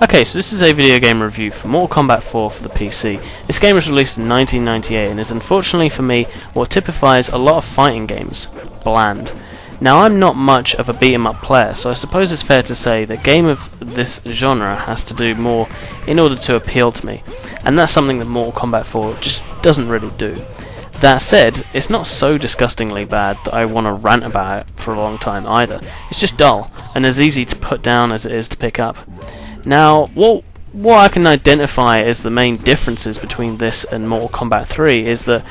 Okay, so this is a video game review for Mortal Kombat 4 for the PC. This game was released in 1998 and is unfortunately for me what typifies a lot of fighting games: bland. Now, I'm not much of a beat-em-up player, so I suppose it's fair to say that a game of this genre has to do more in order to appeal to me, and that's something that Mortal Kombat 4 just doesn't really do. That said, it's not so disgustingly bad that I want to rant about it for a long time either. It's just dull, and as easy to put down as it is to pick up. Now, what I can identify as the main differences between this and Mortal Kombat 3 is that,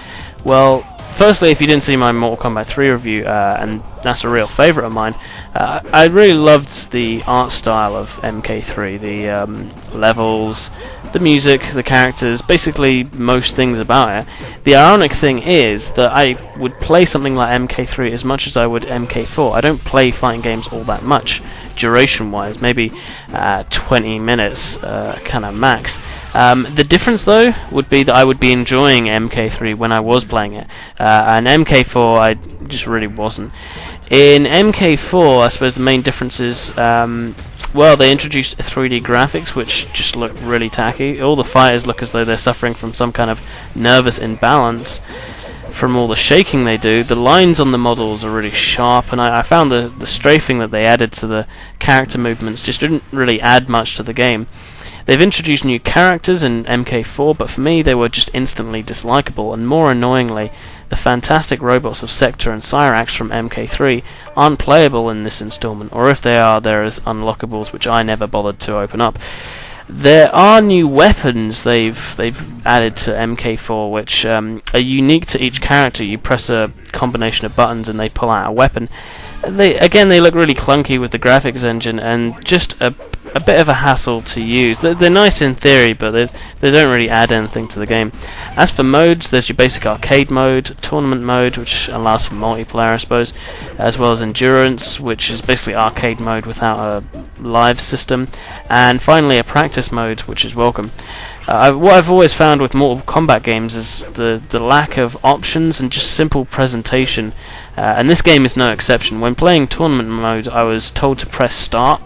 well, firstly, if you didn't see my Mortal Kombat 3 review, and that's a real favourite of mine, I really loved the art style of MK3, the levels, the music, the characters, basically most things about it. The ironic thing is that I would play something like MK3 as much as I would MK4. I don't play fighting games all that much, duration-wise, maybe 20 minutes kind of max. The difference, though, would be that I would be enjoying MK3 when I was playing it, and MK4 I just really wasn't. In MK4, I suppose the main difference is, well, they introduced 3D graphics, which just look really tacky. All the fighters look as though they're suffering from some kind of nervous imbalance from all the shaking they do. The lines on the models are really sharp, and I found the strafing that they added to the character movements just didn't really add much to the game. They've introduced new characters in MK4, but for me they were just instantly dislikable, and more annoyingly, the fantastic robots of Sector and Cyrax from MK3 aren't playable in this installment, or if they are, they're as unlockables, which I never bothered to open up. There are new weapons they've added to MK4, which are unique to each character. You press a combination of buttons and they pull out a weapon. They look really clunky with the graphics engine, and just a bit of a hassle to use. They're nice in theory, but they don't really add anything to the game. As for modes, there's your basic arcade mode, tournament mode, which allows for multiplayer, I suppose, as well as endurance, which is basically arcade mode without a live system, and finally a practice mode, which is welcome. What I've always found with Mortal Kombat games is the lack of options and just simple presentation, and this game is no exception. When playing tournament mode, I was told to press start,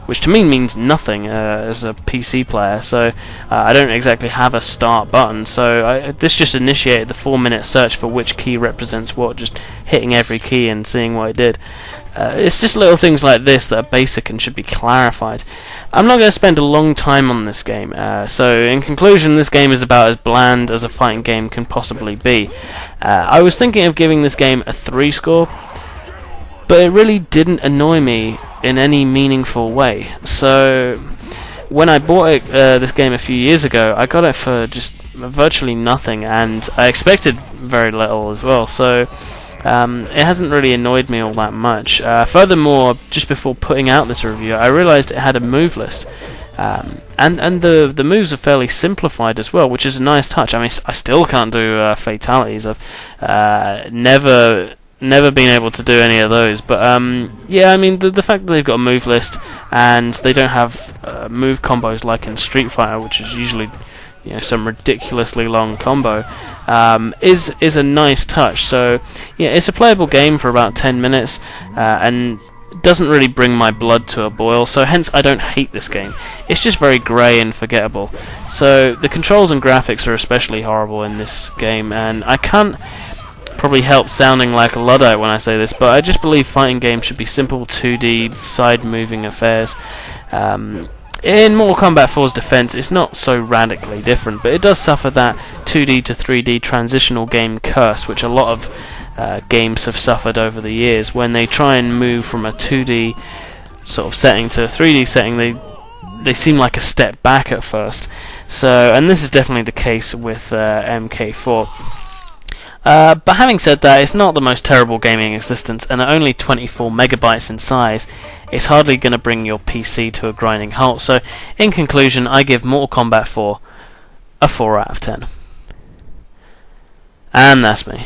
which to me means nothing as a PC player, so I don't exactly have a start button, so this just initiated the 4-minute search for which key represents what, just hitting every key and seeing what it did. It's just little things like this that are basic and should be clarified. I'm not going to spend a long time on this game, so in conclusion, this game is about as bland as a fighting game can possibly be. I was thinking of giving this game a 3 score, but it really didn't annoy me in any meaningful way. So when I bought this game a few years ago, I got it for just virtually nothing, and I expected very little as well, so it hasn't really annoyed me all that much. Furthermore, just before putting out this review, I realised it had a move list, and the moves are fairly simplified as well, which is a nice touch. I mean, I still can't do fatalities. I've never been able to do any of those, but yeah, I mean, the fact that they've got a move list and they don't have move combos like in Street Fighter, which is usually, you know, some ridiculously long combo, is a nice touch. So yeah, it's a playable game for about 10 minutes, and doesn't really bring my blood to a boil, so hence I don't hate this game. It's just very grey and forgettable. So the controls and graphics are especially horrible in this game, and I can't probably help sounding like a Luddite when I say this, but I just believe fighting games should be simple 2D side-moving affairs. In Mortal Kombat 4's defense, it's not so radically different, but it does suffer that 2D to 3D transitional game curse, which a lot of games have suffered over the years. When they try and move from a 2D sort of setting to a 3D setting, they seem like a step back at first. So, and this is definitely the case with MK4. But having said that, it's not the most terrible game in existence, and at only 24 megabytes in size, it's hardly going to bring your PC to a grinding halt. So, in conclusion, I give Mortal Kombat 4 a 4 out of 10. And that's me.